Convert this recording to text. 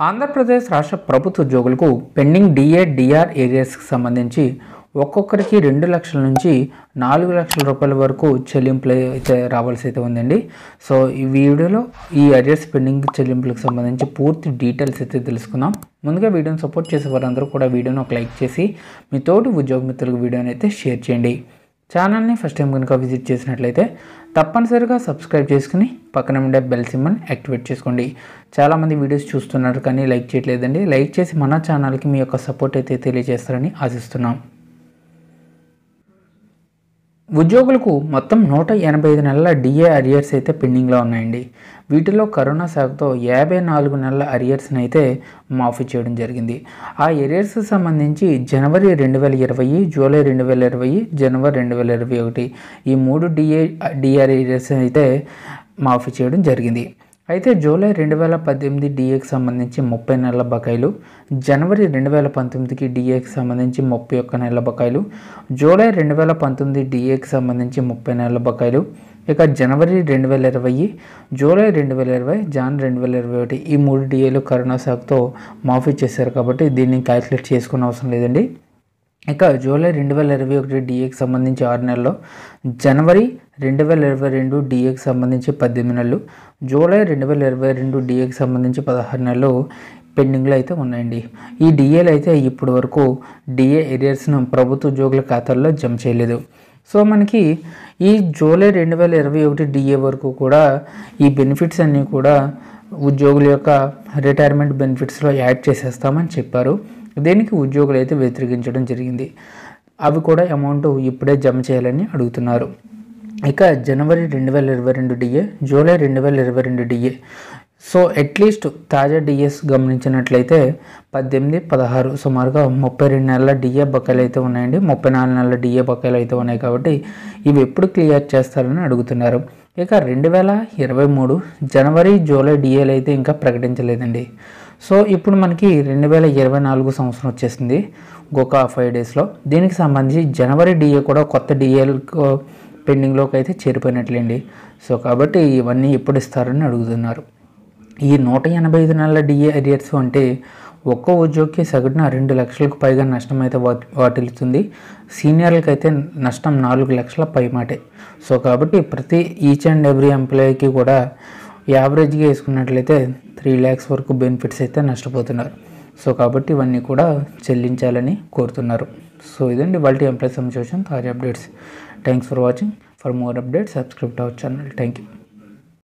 ఆంధ్రప్రదేశ్ రాష్ట్ర ప్రభుత్వ ఉద్యోగులకు పెండింగ్ డిఏ డిఆర్ ఏరియాస్కి సంబంధించి ఒక్కొక్కరికి 2 లక్షల నుంచి 4 లక్షల రూపాయల వరకు చెల్లింపులు అయితే రావాల్సి అయితే ఉందండి. సో ఈ వీడియోలో ఈ అరియర్స్ పెండింగ్ చెల్లింపులకు సంబంధించి పూర్తి డీటెయిల్స్ అయితే తెలుసుకుందాం. ముందుగా వీడియోని సపోర్ట్ చేసే వారందరూ కూడా వీడియోని ఒక లైక్ చేసి మీ తోటి ఉద్యోగ మిత్రులకు వీడియోని అయితే షేర్ చేయండి. ఛానల్ని ఫస్ట్ టైం కనుక విజిట్ చేసినట్లయితే తప్పనిసరిగా సబ్స్క్రైబ్ చేసుకుని పక్కన ఉండే బెల్ సింబల్ని యాక్టివేట్ చేసుకోండి. చాలామంది వీడియోస్ చూస్తున్నారు కానీ లైక్ చేయట్లేదండి. లైక్ చేసి మన ఛానల్కి మీ యొక్క సపోర్ట్ అయితే తెలియజేస్తారని ఆశిస్తున్నాం. ఉద్యోగులకు మొత్తం 185 నెలల డిఏ అరియర్స్ అయితే పెండింగ్లో ఉన్నాయండి. వీటిలో కరోనా శాఖతో 54 నెలల అరియర్స్ని అయితే మాఫీ చేయడం జరిగింది. ఆ అరియర్స్కి సంబంధించి జనవరి 2020, జూలై 2020, జనవరి 2021 ఈ 3 డిఆర్ అరియర్స్ అయితే మాఫీ చేయడం జరిగింది. అయితే జూలై 2018 డిఏకి సంబంధించి 30 నెలల బకాయిలు, జనవరి 2019కి డిఏకి సంబంధించి 31 నెలల బకాయిలు, జూలై 2019 డిఏకి సంబంధించి 30 నెలల బకాయిలు, ఇక జనవరి 2020, జూలై 2020, జనవరి 2021 ఈ 3 డిఏలు కరోనా శాఖతో మాఫీ చేశారు కాబట్టి దీన్ని క్యాలిక్యులేట్ చేసుకునే అవసరం లేదండి. ఇక జూలై 2021 డిఏకి సంబంధించి 6 నెలలు, జనవరి 2022 డిఏకి సంబంధించి 18 నెలలు, జూలై 2022 డిఏకి సంబంధించి 16 నెలలు పెండింగ్లో అయితే ఉన్నాయండి. ఈ డిఏలు అయితే ఇప్పటి వరకు డిఏ ఏరియర్స్ను ప్రభుత్వ ఉద్యోగుల ఖాతాల్లో జమ చేయలేదు. సో మనకి ఈ జూలై 2021 డిఏ వరకు కూడా ఈ బెనిఫిట్స్ అన్నీ కూడా ఉద్యోగుల యొక్క రిటైర్మెంట్ బెనిఫిట్స్లో యాడ్ చేసేస్తామని చెప్పారు. దీనికి ఉద్యోగులు అయితే వ్యతిరేకించడం జరిగింది. అవి కూడా అమౌంట్ ఇప్పుడే జమ చేయాలని అడుగుతున్నారు. ఇక జనవరి 2022 డిఏ, జూలై 2022 డిఏ. సో అట్లీస్ట్ తాజా డిఏస్ గమనించినట్లయితే 18, 16 సుమారుగా 32 నెలల డిఏ బకాయిలు అయితే ఉన్నాయండి. 34 నెలల డిఏ బకాయిలు అయితే ఉన్నాయి కాబట్టి ఇవి ఎప్పుడు క్లియర్ చేస్తారని అడుగుతున్నారు. ఇక 2023 జనవరి, జూలై డిఏలు అయితే ఇంకా ప్రకటించలేదండి. సో ఇప్పుడు మనకి 2024 సంవత్సరం వచ్చేసింది ఇంకొక 5 డేస్లో. దీనికి సంబంధించి జనవరి డిఏ కూడా కొత్త డిఏలు పెండింగ్లోకి అయితే చేరిపోయినట్లేండి. సో కాబట్టి ఇవన్నీ ఎప్పుడు ఇస్తారని అడుగుతున్నారు. ఈ 185 నెలల డిఏ అరియర్స్ అంటే ఒక్కో ఉద్యోగికి సగటున 2 లక్షలకు పైగా నష్టం అయితే వాటిల్లుతుంది. సీనియర్లకు అయితే నష్టం 4 లక్షల పై మాటే. సో కాబట్టి ప్రతి ఈచ్ అండ్ ఎవ్రీ ఎంప్లాయీకి కూడా యావరేజ్గా వేసుకున్నట్లయితే 3 lakhs వరకు బెనిఫిట్స్ అయితే నష్టపోతున్నారు. సో కాబట్టి ఇవన్నీ కూడా చెల్లించాలని కోరుతున్నారు. సో ఇదండి వాళ్ళ ఎంప్లాయీ సంబంధించిన తాజా updates. Thanks for watching. For more updates subscribe to our channel. Thank you.